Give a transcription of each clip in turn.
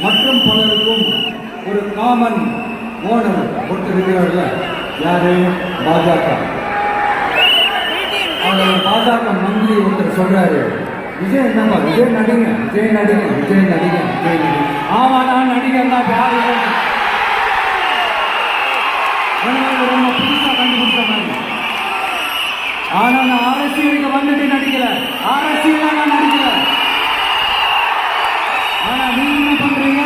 மற்றும் பலருக்கும் ஒரு காமன் ஓனர் ஒருத்தர் இருக்கிறார்கள். யாரு? பாஜக. அவர் பாஜக மந்திரி ஒருத்தர் சொல்றாரு, விஜய் என்னப்பா, விஜய் நடிங்க, விஜய் நடிங்க, விஜய் நடிங்க, விஜய் நடிங்க. ஆமா, நான் நடிகர் தான். ரொம்ப புதுசா கண்டுபிடிச்ச மாதிரி. ஆனா நான் அரசியலுக்கு வந்துட்டு நடிக்கல, அரசியல் நான் நடிக்கல. ஆனா நீங்க என்ன பண்றீங்க?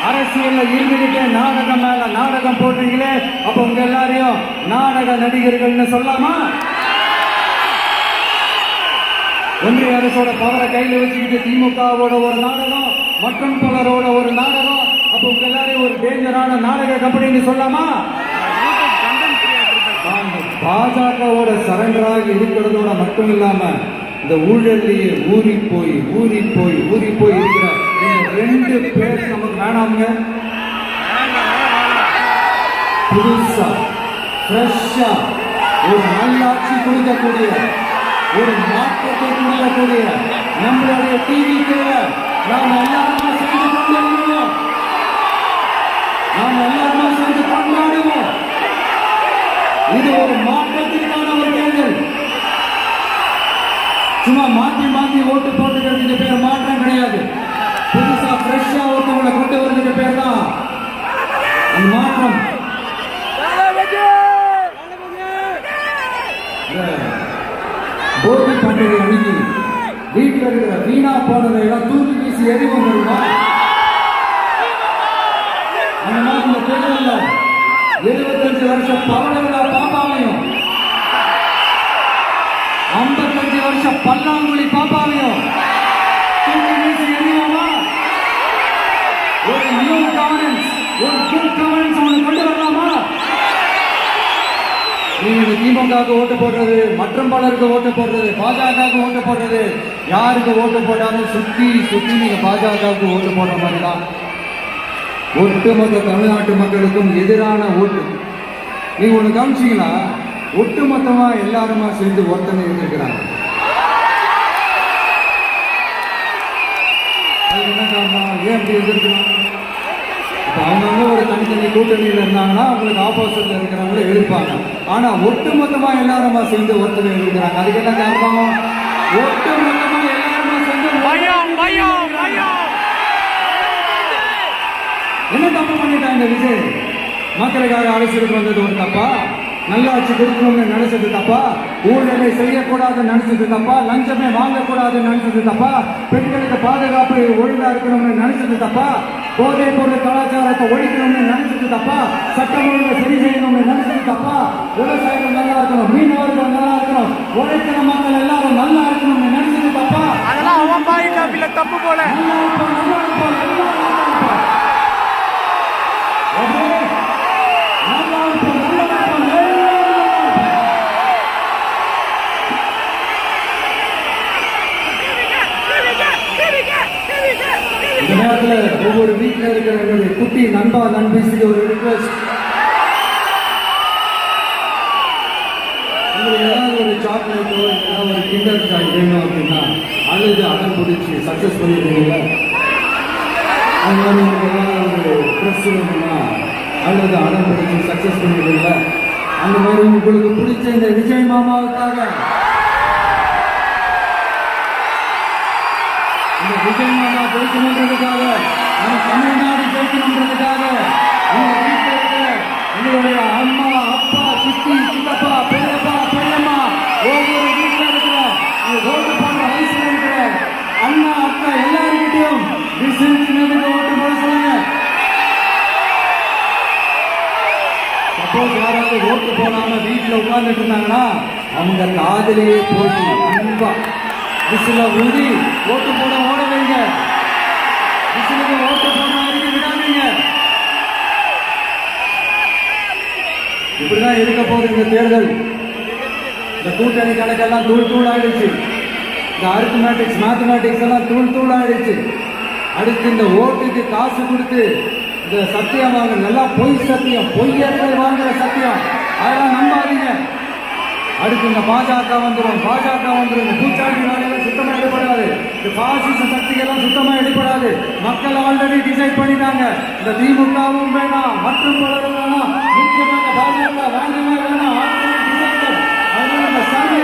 அரசியல்ல இருந்துகிட்டே நாடகம் மேல நாடகம் போடுறீங்களே. அப்ப உங்க எல்லாரையும் நாடக நடிகர்கள்னு சொல்லலாமா? ஒன்றிய அரசோட பவரை கையில வச்சுக்கிட்டு திமுகவோட ஒரு நாடகம், மற்றும் பலரோட ஒரு நாடகம். அப்ப உங்க எல்லாரையும் ஒரு டேஞ்சரான நாடக கம்பெனின்னு சொல்லலாமா? பாஜகவோட சரண்டராக இருக்கிறதோட மட்டும் இல்லாம இந்த ஊழலையே ஊறி போய் இருக்கிற ரெண்டு பேர் நமக்கு வேணாமுங்க. புதுசா ஃப்ரெஷ்ஷா ஒரு நல்லாட்சி கொடுக்கக்கூடிய, ஒரு மாற்றத்தை கொடுக்கக்கூடிய நம்மளுடைய டிவிக்கு நாம் எல்லாருமே சேர்ந்து கொண்டாடுவோம். நாம் எல்லாருமே சேர்ந்து கொண்டாடுவோம். இது ஒரு மாற்றத்திற்கான ஒரு தேர்தல். சும்மா மாத்தி ஓட்டு போட்டுக்கிறதுக்கு பேர் மாற்றம் கிடையாது. புதுசா ஃப்ரெஷ்ஷா ஓட்டுகளை கொண்டு வரதுக்கு பேர் தான் அந்த மாற்றம். போகி பண்டிகை அன்னைக்கு வீட்டில் இருக்கிற வீணா போனதை எல்லாம் தூக்கி வீசி எரிவங்க. அந்த மாதிரி இந்த தேர்தலில் 75 வருஷம் பவளவிழா பாப்பாவையும் 55 வருஷம் பல்லாங்குழி பாப்பாவையும் தூக்கி வீசி எரிவோமா? ஒரு நியூ கவர்னன்ஸ், ஒரு குட் கவர்னன்ஸ் அவனுக்கு கொண்டு வரலாமா? நீங்க திமுகவுக்கு ஓட்டு போடுறது, மற்றும் பலருக்கு ஓட்டு போடுறது, பாஜகவுக்கு ஓட்டு போடுறது, யாருக்கு ஓட்டு போட்டாலும் சுத்தி நீங்க பாஜகவுக்கு ஓட்டு போடுற மாதிரி தான். ஒட்டுமொத்த தமிழ்நாட்டு மக்களுக்கும் எதிரான ஓட்டு. நீங்க ஒண்ணு கவனிச்சீங்களா? ஒட்டுமொத்தமா எல்லாருமா சேர்ந்து ஒருத்தனை இருந்திருக்கிறாங்க. என்ன காரணம்? ஏன் அப்படி இருந்திருக்கலாம்? அவங்க ஒரு தனித்தனி கூட்டணியில் இருந்தாங்கன்னா அவங்களுக்கு ஆப்போசிட்ல இருக்கிறவங்களே எழுப்பாங்க. ஆனா ஒட்டுமொத்தமா எல்லாருமா சேர்ந்து ஒருத்தனை இருக்கிறாங்க. அதுக்கு என்ன காரணம்? ஒட்டுமொத்தமா எல்லாருமா சேர்ந்து என்ன தப்பு பண்ணிட்டாங்க? விஜய் மக்களுக்காக அரசியலுக்கு வந்தது ஒரு தப்பா? நல்லாட்சி கொடுக்கணும்னு நினைச்சது தப்பா? ஊழலை செய்யக்கூடாதுன்னு நினைச்சது தப்பா? லஞ்சமே வாங்கக்கூடாதுன்னு நினைச்சது தப்பா? பெண்களுக்கு பாதுகாப்பு ஒழுங்கா இருக்கணும்னு நினைச்சது தப்பா? போதைப் பொருள் கலாச்சாரத்தை ஒழிக்கணும்னு நினைச்சது தப்பா? சட்டம் ஒழுங்கை சரி செய்யணும்னு நினைச்சது தப்பா? விவசாயிகள் நல்லா இருக்கணும், மீனவர்கள் நல்லா இருக்கணும், உழைக்கிற மக்கள் எல்லாரும் நல்லா இருக்கணும்னு நினைச்சது தப்பா? அதெல்லாம் அவன் பாய் காப்பில தப்பு போல. இந்த நேரத்தில் ஒவ்வொரு வீட்டில் இருக்கிற என்னுடைய குட்டி நண்பிக்கு ஒரு ரிக்வெஸ்ட். உங்களுக்கு ஏதாவது ஒரு சாக்லேட்டோ ஏதாவது ஒரு கிண்டர் ஜாய் வேணும் அப்படின்னா அழுது அடம் பிடிச்சி சக்சஸ் பண்ணிடுவீங்க. அது மாதிரி உங்களுக்கு ஏதாவது ஒரு ட்ரெஸ் வேணும்னா அழுது அடம் பிடிச்சி சக்சஸ் பண்ணிடுவீங்க. அந்த மாதிரி உங்களுக்கு பிடிச்ச இந்த விஜய் மாமாவுக்காக, இந்த விஜய் மாமா ஜெயிக்கணுன்றதுக்காக, நம்ம தமிழ்நாடு ஜெயிக்கணுன்றதுக்காக உங்க வீட்டில் இருக்கிற உங்களுடைய அம்மா, அப்பா, சித்தி, சித்தப்பா, பெரியப்பா, பெரியம்மா, ஒவ்வொரு வீட்டில் இருக்கிற ஓட்டு போடுற வயசுல இருக்கிற அண்ணா, அக்கா எல்லாருக்கிட்டையும் ஓட்டு போட சொல்லுங்க. சப்போஸ் யாராவது ஓட்டு போடாம வீட்டில் உட்கார்ந்துட்டு இருந்தாங்கன்னா அவங்க காதலியே போட்டு அன்பா விசில ஊதி ஓட்டு போட ஓட வைங்க. விசிலுக்கு ஓட்டு போட அறிக்கை விடாதீங்க. இப்படிதான் இருக்க போகுது இந்த தேர்தல். இந்த கூட்டணி கணக்கெல்லாம் தூள் ஆயிடுச்சு. இந்த மேத்தமேட்டிக்ஸ் எல்லாம் தூள் ஆயிடுச்சு. அடுத்து இந்த ஓட்டுக்கு காசு கொடுத்து இந்த சத்தியம் வாங்க, நல்லா பொய் சத்தியம், பொய்யர்கள் வாங்குற சத்தியம், அதெல்லாம் நம்பாதீங்க. அடுத்து இந்த பாஜக வந்துடும், பூச்சாண்டி வேலையில சுத்தமாக ஈடுபடாது. இந்த பாசிச சக்திகள்லாம் சுத்தமா எடுபடாது. மக்கள் ஆல்ரெடி டிசைட் பண்ணிட்டாங்க. இந்த திமுகவும் வேணாம், மற்றும் பலரும் வேணாம், முக்கியமாக பாஜக வேண்டவே வேணாம். Already decided. அதனால இந்த சர்வே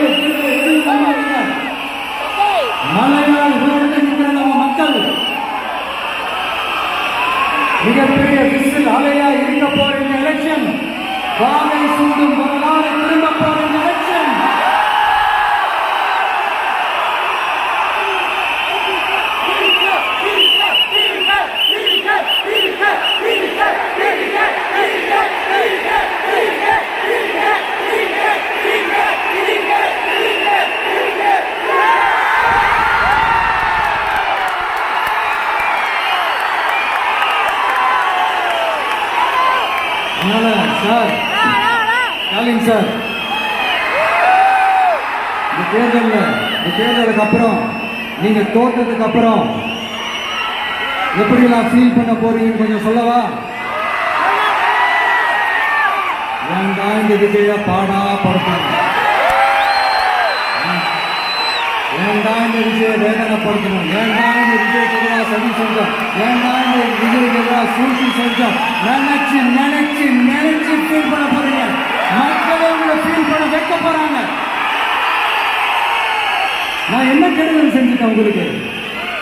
எதுவும் பண்ணாதீங்க. மலையால் உயர்ந்து நிற்கிற நம்ம மக்கள் மிகப்பெரிய விசில் அலையா இருக்க போற இந்த எலெக்ஷன், வாகை சூடும் வரலாறு திரும்ப போற இந்த எலெக்ஷன். சார் ஸ்டாலின் சார், இந்த தேர்தலுக்கு அப்புறம் நீங்க தோற்றதுக்கு அப்புறம் எப்படி நான் ஃபீல் பண்ண போறீங்கன்னு கொஞ்சம் சொல்லவா? ஏன்டா இந்த விஜய பாடா படுத்தணும், ஏன்டா இந்த விஜய வேதனைப்படுத்தணும், ஏன்டா இந்த விஜய்க்கு எதிராக சதி செஞ்சோம், ஏன்டா இந்த விஜய்க்கு எதிராக சூழ்ச்சி செஞ்சோம் நினைச்சு நினைச்சு நினைச்சு ஃபீல் பண்ண போறீங்க. மக்களே உங்களை ஃபீல் பண்ண வைக்க போறாங்க. நான் என்ன கெடுதல் செஞ்சுட்டேன் உங்களுக்கு?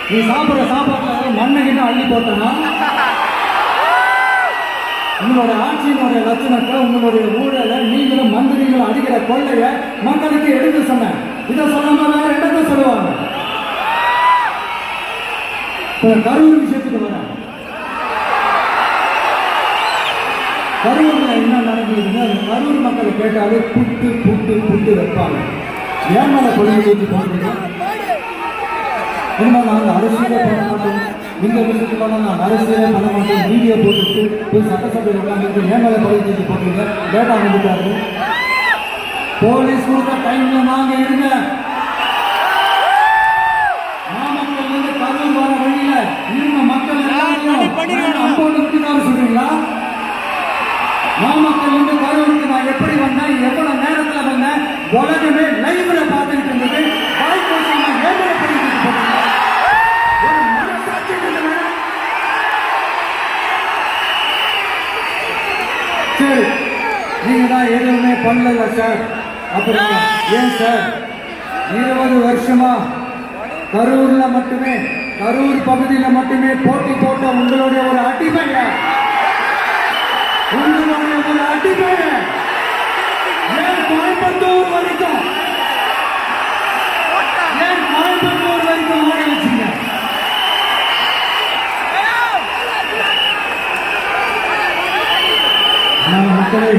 நீ சாப்பிட்ற சாப்பாட்டுல மண்ணை கிட்ட அள்ளி போட்டனா, உங்களோட ஆட்சியினுடைய லட்சணத்தை, உங்களுடைய ஊழலை, நீங்களும் மந்திரிகளும் அடிக்கிற கொள்ளைய மக்களுக்கு எடுத்து சொன்னேன். இதை சொல்லாம வேற இடத்த சொல்லுவாங்க. கரூர் விஷயத்துக்கு வரேன். கரூர்ல என்ன நடந்ததுன்னா, கரூர் மக்களை கேட்டாலே புட்டு புட்டு புட்டு வைப்பாங்க. ஏன் மேல கொள்கை ஊற்றி போடுறீங்க? இனிமே நாங்கள் அரசியலே பண்ண மாட்டோம், இந்த விஷயத்துல நான் அரசியலே பண்ண மாட்டோம், மீடியா போட்டுட்டு போய் சட்டசபையில் உட்காந்துட்டு ஏன் மேல கொள்கை ஊற்றி போடுறீங்க? டேட்டா வந்துட்டாரு. போலீஸ் கொடுத்த டைம்ல நாங்க இருங்க. நாமக்கல் இருந்து கரூர் வர வழியில இருந்த மக்கள் அம்போடு சொல்றீங்களா? நாமக்கல் இருந்து கரூருக்கு நான் எப்படி வந்தேன், எவ்வளவு நேரத்துல வந்தேன், உலகமே லைவ்ல பார்த்துட்டு இருந்தது. சரி, நீங்க தான் எதுவுமே பண்ணல சார். அப்புறம் ஏன் சார் 20 வருஷமா கரூர்ல மட்டுமே, கரூர் பகுதியில மட்டுமே போட்டி போட்ட உங்களுடைய ஒரு அடிமைய, உங்களுடைய ஒரு அடிமைய ஏன் கோயம்புத்தூர் வரைக்கும், ஏன் கோயம்புத்தூர் வரைக்கும் ஆட வச்சுங்க? மக்களே,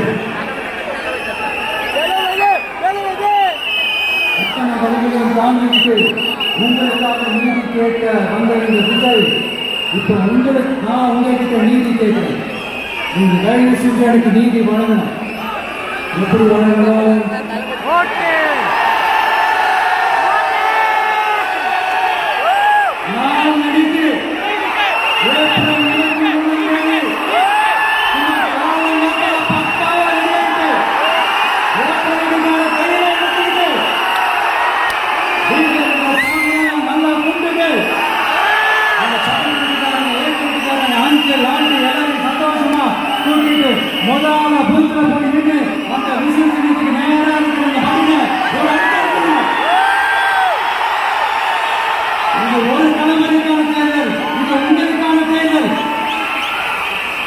எத்தனை வழிகளையும் தாண்டிட்டு உங்களுக்காக நீதி கேட்க வந்த இந்த விஜய், இப்ப நான் உங்ககிட்ட நீதி கேட்கிறேன். நீங்க தயவு செஞ்சு எனக்கு நீதி வழங்கணும். எப்படி வழங்கணும்? நான் நடித்து முதல்ல பூத்துல போய் நின்று அந்த விசிலுக்கு நேரம் இது ஒரு தலைமுறைக்கான தேர்தல், இது உங்களுக்கான தேர்தல்.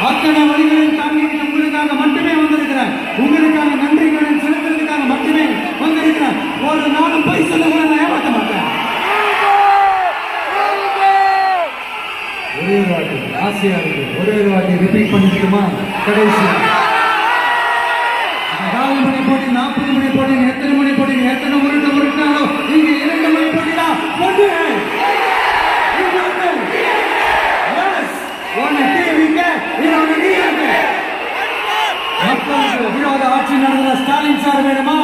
அத்தனை வழிகளில் தாங்கிட்டு உங்களுக்காக மட்டுமே வந்திருக்கிறேன். உங்களுக்காக நன்றி கடன் செலுத்துறதுக்காக மட்டுமே வந்திருக்கிறேன். ஒரு நாளும் போய் சொல்ல நான் ஏமாற்ற மாட்டேன். ஒரே வாட்டி ஆசையா இருக்கு, ஒரே வாட்டி ரிப்பீட் பண்ணிக்கிட்டுமா? கடைசி 4 மணி போட்டி, 40 மணி போட்டி, எத்தனை மணி போட்டி, எத்தனை உருட்டாலும் இங்க 2 மணி போட்டினா ஒன்று மக்களுக்கு விரோத ஆட்சி நடந்த ஸ்டாலின் சார் வேணுமா?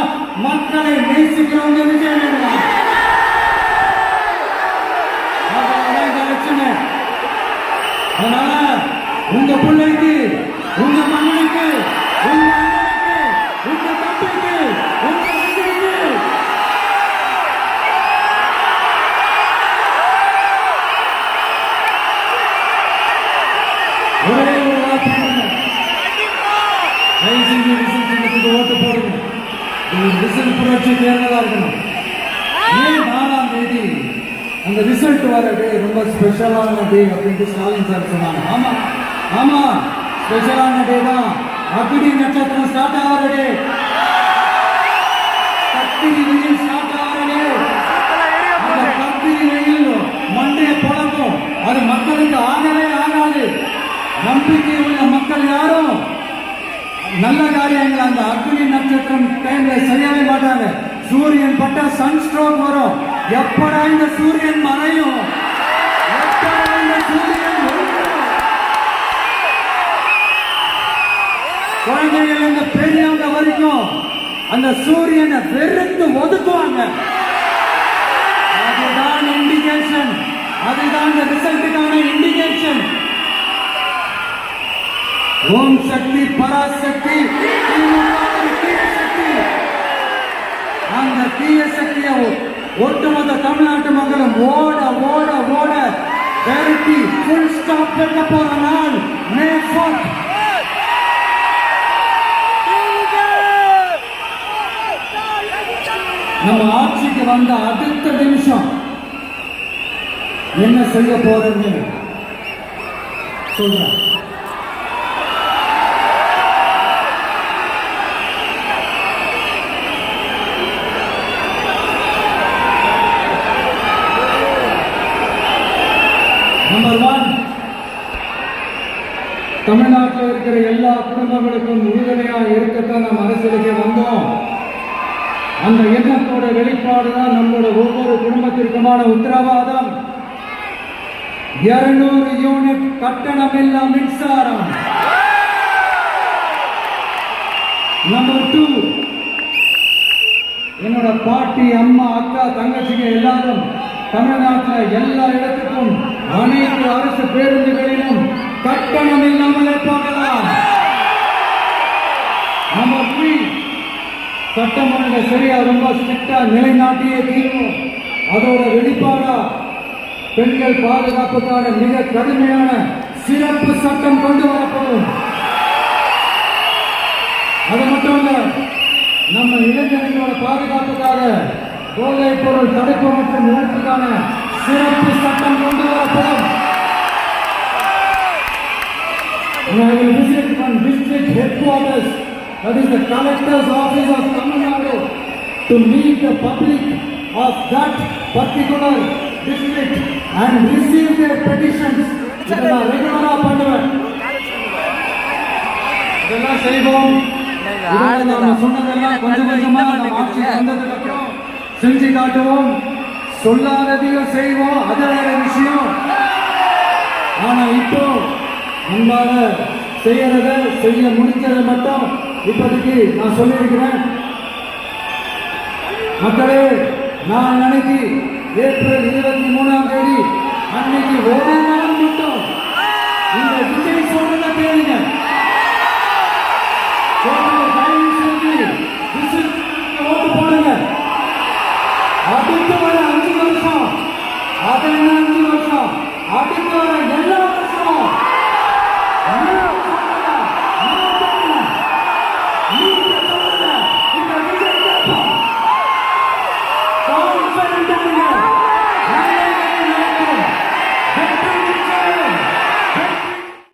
மக்களை நேசிக்கிறவங்க விஜய் வேணுமா? அதனால உங்க பிள்ளைக்கு, உங்க மகனுக்கு, உங்க அண்ணனுக்கு, உங்க தம்பிக்கு, உங்க தம்பிக்கு தயவு செஞ்சு விசில் சின்னத்துக்கு ஓட்டு போடுங்க. இது விசில் புரட்சி தேர்தலா இருக்கணும். மே 4ஆம் தேதி அந்த ரிசல்ட் வர டே ரொம்ப ஸ்பெஷலான டே அப்படின்ட்டு ஸ்டாலின் சார் சொன்னாங்க. ஆமா ஆமா, ஸ்பெஷலான டே தான். அக்னி நட்சத்திரம் ஸ்டார்ட் ஆகிற டே, கத்திரி வெயில் ஸ்டார்ட் ஆகிற டே. அந்த கத்திரி வெயில் மண்டைய பொழக்கும். அது மக்களுக்கு ஆகவே ஆகாது. நம்பிக்கை உள்ள மக்கள் யாரும் நல்ல காரியங்கள் அந்த அக்னி நட்சத்திரம் டைம்ல செய்யவே மாட்டாங்க. சூரியன் பட்டா சன் ஸ்ட்ரோக் வரும். எப்படா இந்த சூரியன் மறையும், எப்படா இந்த சூரியன் ஒளிரும்? குழந்தைகள் இருந்து பெரியவங்க வரைக்கும் அந்த சூரியனை வெறுத்து ஒதுக்குவாங்க. அதுதான் இண்டிகேஷன், அதுதான் இந்த ரிசல்ட்டுக்கான இண்டிகேஷன். ஓம் சக்தி பராசக்தி, தீய சக்தி. அந்த தீய சக்தியை ஒட்டுமொத்த தமிழ்நாட்டு மக்களும் ஓட ஓட ஓட விரட்டி ஃபுல் ஸ்டாப் வைக்க போற நாள் மே 4. நம்ம ஆட்சிக்கு வந்த அடுத்த நிமிஷம் என்ன செய்ய போறேன்னு சொல்றேன். நம்பர் 1, தமிழ்நாட்டில் இருக்கிற எல்லா குடும்பங்களுக்கும் உறுதுணையா இருக்கத்தான் நம்ம அரசியலுக்கு வந்தோம். அந்த எண்ணத்தோட வெளிப்பாடு தான் நம்மளோட ஒவ்வொரு குடும்பத்திற்குமான உத்தரவாதம். 200 யூனிட் கட்டணமில்லா மின்சாரம். நம்பர் 2, என்னோட பாட்டி, அம்மா, அக்கா, தங்கச்சிங்க எல்லாரும் தமிழ்நாட்டில் எல்லா இடத்துக்கும் அனைத்து அரசு பேருந்துகளிலும் கட்டணம் இல்லாமலே போகலாம். நம்பர் 3, சட்டமன்ற சரியா ரொம்ப ஸ்ட்ரிக்டா நிலைநாட்டியே தீரும். அதோட வெளிப்பாடா பெண்கள் பாதுகாப்புக்கான மிக கடுமையான சிறப்பு சட்டம் கொண்டு வரப்படும். அது மட்டும் இல்ல, நம்ம இளைஞர்களோட பாதுகாப்புக்காக போதைப் பொருள் தடுப்பு மற்றும் ஒழிப்புக்கான சிறப்பு சட்டம் கொண்டு வரப்படும். I will visit one district headquarters, that is the collector's office of Tamil Nadu, to meet the public of that particular district and receive their petitions. இதெல்லாம் ரெகுலரா பண்ணுவேன். இதெல்லாம் செய்வோம். நாம சொன்னதெல்லாம் கொஞ்சம் கொஞ்சமா நம்ம ஆட்சி வந்ததுக்கு அப்புறம் செஞ்சு காட்டுவோம். சொல்லாததையும் செய்வோம், அது வேற விஷயம். ஆனா இப்போ நம்மளால செய்யறத செய்ய முடிஞ்சதை மட்டும் இப்போதைக்கு நான் சொல்லியிருக்கிறேன். மக்களே, நான் அன்னைக்கு ஏப்ரல் 23ஆம் தேதி அன்னைக்கு ஒரு நாள் மட்டும்